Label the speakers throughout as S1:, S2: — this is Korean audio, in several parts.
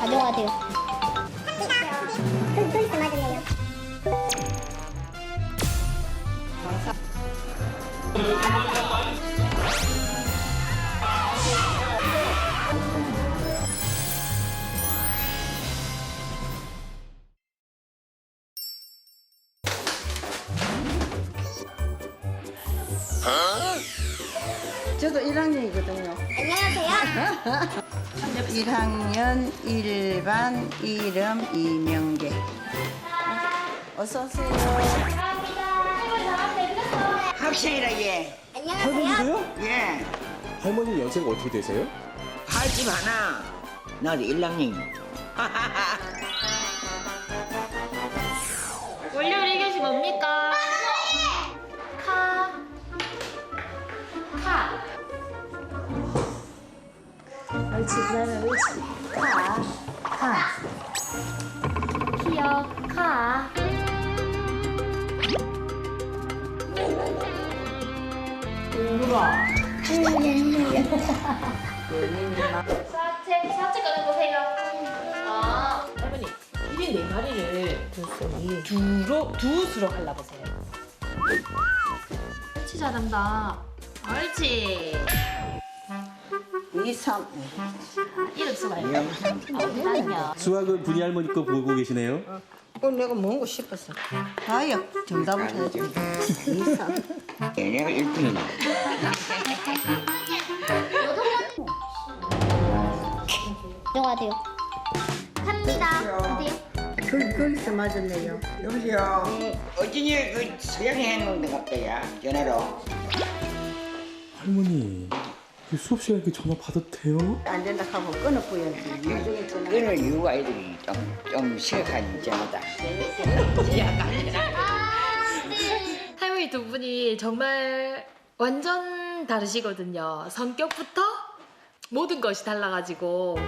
S1: 가져가세요. 또 있어 맞을래요?
S2: 저도 1학년이거든요.
S1: 안녕하세요.
S2: 1학년 1반 이름 이명계. 어서 오세요.
S3: 학생이라 얘.
S1: 안녕하세요.
S4: 할머니세요?
S3: 예.
S4: 할머니 연세가 어떻게 되세요?
S3: 80 하나. 나도 1학년.
S5: 원래 우리 교시 뭡니까? 카. 옳지, 그다음에 옳지. 카. 키요, 카. 사채 꺼내보세요. 아, 할머니, 1인 4마리를 두수로 갈라보세요. 옳지, 잘한다. 옳지.
S2: 2, 3.
S5: 이름 써봐요. 아니요.
S4: 수학은 분이 할머니 거 보고 계시네요.
S2: 내가 먹고 싶었어. 다야, 정답을 해야지. 2, 3.
S3: 얘네가 1등이네.
S1: 가져가세요. 갑니다. 어디?
S2: 거기서 맞았네요.
S3: 여보세요. 어쩐지 그 서양에 했는데 갑자기야. 전화로.
S4: 할머니, 그 수업 시간에 이렇게 전화 받아도 돼요?
S2: 안 된다 하면 끊어버려야지. 나중에 전화.
S3: 끊을 이유가 애들이 좀 심각한 전화다.
S5: 할머니 두 분이 정말 완전 다르시거든요. 성격부터 모든 것이 달라가지고.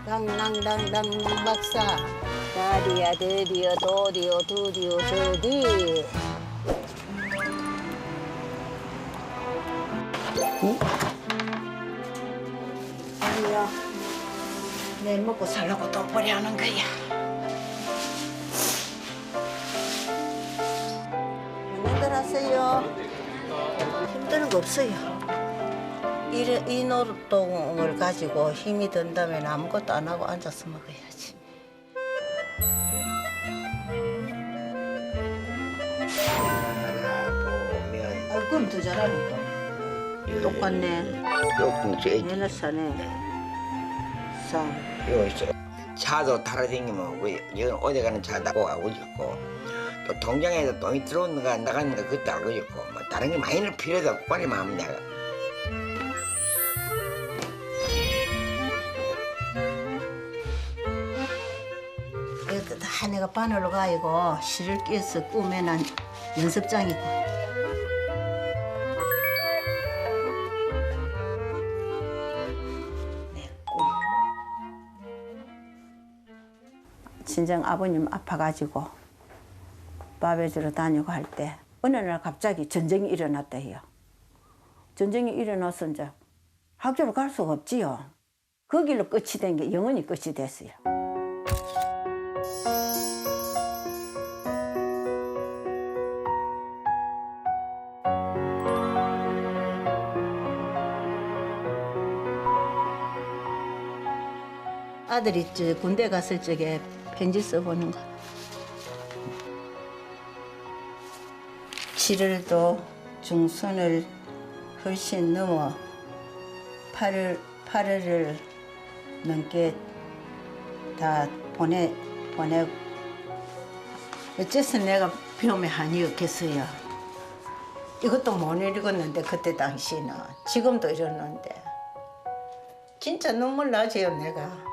S2: 당당당당당 박사. 다리야 드디어 도디어 두디어 저디. 아니야. 내 먹고 살라고 돈벌이 하는 거야. 힘들 하세요. 힘드는 거 없어요. 이 노릇동을 가지고 힘이 든다면 아무것도 안 하고 앉아서 먹어야지.
S3: 보면
S2: 아, 그럼 더 잘하니까. 똑같네.
S3: 조금 저
S2: 얘네 사네. 3.
S3: 이거 있어. 차도 타러다니면 여기 어디 가는 차도 알고 있고 또 통장에서 돈이 들어오는가 나가는가 그것도 알고 있고 뭐 다른 게 많이는 필요도 없고 빨리 마음 내가.
S2: 이거 다 내가 바늘로 가지고 실을 끼어서 꾸며난 연습장이고. 내 꿈. 친정 아버님 아파가지고 밥해 주러 다니고 할 때 어느 날 갑자기 전쟁이 일어났다 해요. 전쟁이 일어나서 이제 학교를 갈 수가 없지요. 그 길로 끝이 된 게 영원히 끝이 됐어요. 아들이 저 군대 갔을 적에 편지 써보는 거. 7월도 중순을 훨씬 넘어 8월을 넘게 다 보내고 어째서 내가 병에 한이 없겠어요. 이것도 못 읽었는데 그때 당시는 지금도 이러는데 진짜 눈물 나지요 내가.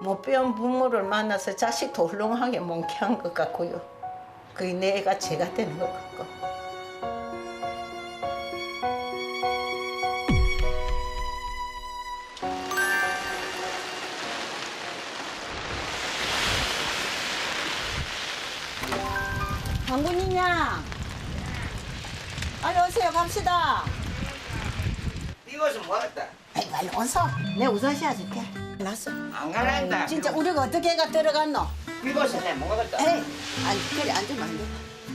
S2: 못 배운 부모를 만나서 자식도 훌륭하게 몽케한 것 같고요. 그게 내가 죄가 되는 것 같고. 장군이냐? 아니 오세요 갑시다.
S3: 이것은 뭐겠다.
S2: 아이 빨리 오서. 내 우산 씌워줄게. 났어.
S3: 안 갈란다.
S2: 진짜 우리가 어떻게 해가 들어갔노?
S3: 이것은 내 뭐겠다.
S2: 에이, 아니 그래 앉으면 안 돼.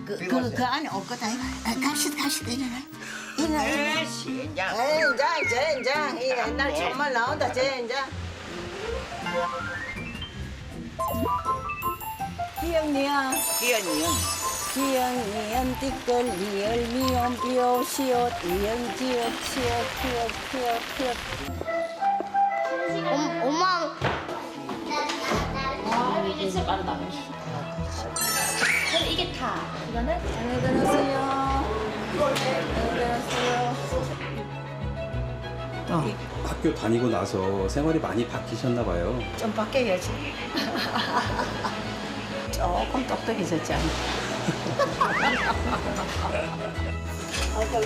S2: 그 안에 올 거다 이거. 갑시다 일어나. 일어나.
S3: 에이씨, 그냥.
S2: 젠장 이 옛날 정말 나온다 젠장. 기억니야.
S3: 끼어니은.
S2: 기억니은 띠끌 리을 미음 비오 시옷 이응 지읒 치읒
S1: 엄마.
S5: 이게 진짜 빠르다. 그럼 이게 다. 이거는
S2: 잘 들었어요.
S4: 학교 다니고 나서 생활이 많이 바뀌셨나 봐요.
S2: 좀 바뀌어야지. 조금 똑똑해졌지 않나? 이거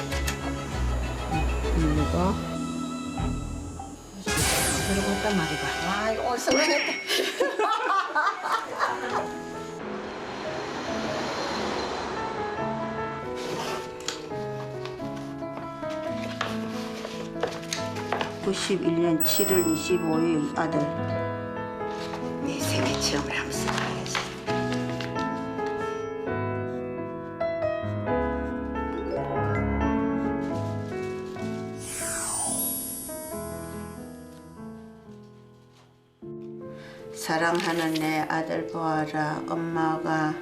S2: 들어볼단 말이가. 아 이거 오늘 성공했다. (91년 7월 25일) 아들. 내 생애 체험을 하면서 가야지. 사랑하는 내 아들 보아라. 엄마가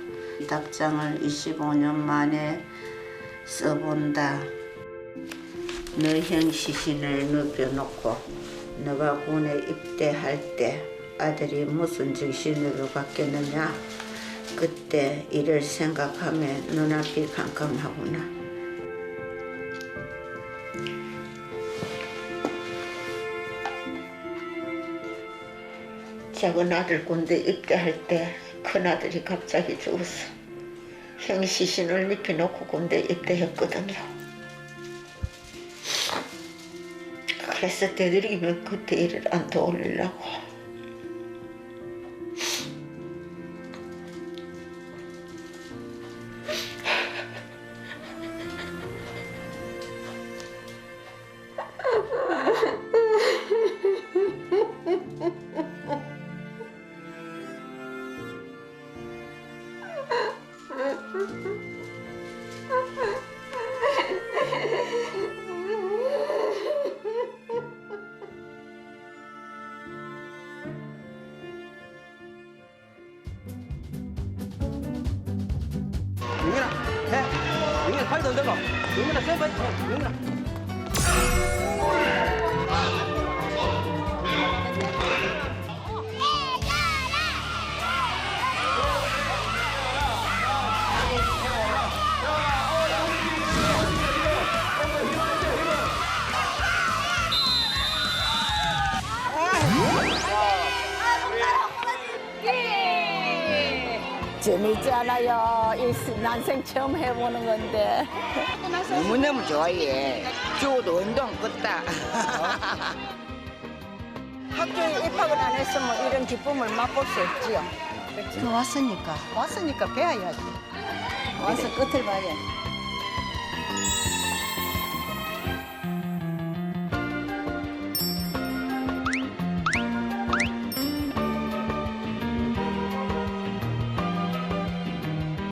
S2: 답장을 25년 만에 써본다. 너형 시신을 눕혀놓고 너가 군에 입대할 때 아들이 무슨 정신으로 바뀌었느냐. 그때 이를 생각하면 눈앞이 캄캄하구나. 작은 아들 군대 입대할 때 큰아들이 갑자기 죽었어. 형 시신을 눕혀놓고 군대 입대했거든요. 그래서 되도록이면 그때 일을 안 떠올리려고.
S6: 용민아, 해. 용민아, 팔도 안 들고. 용민아, 세 번. 용민아.
S2: 재밌잖아요. 이 난생 처음 해보는 건데.
S3: 너무너무 좋아해. 죽어도 운동 끝다.
S2: 학교에 입학을 안 했으면 이런 기쁨을 맛볼 수 없지요. 왔으니까 배워야지. 와서 끝을 봐야지.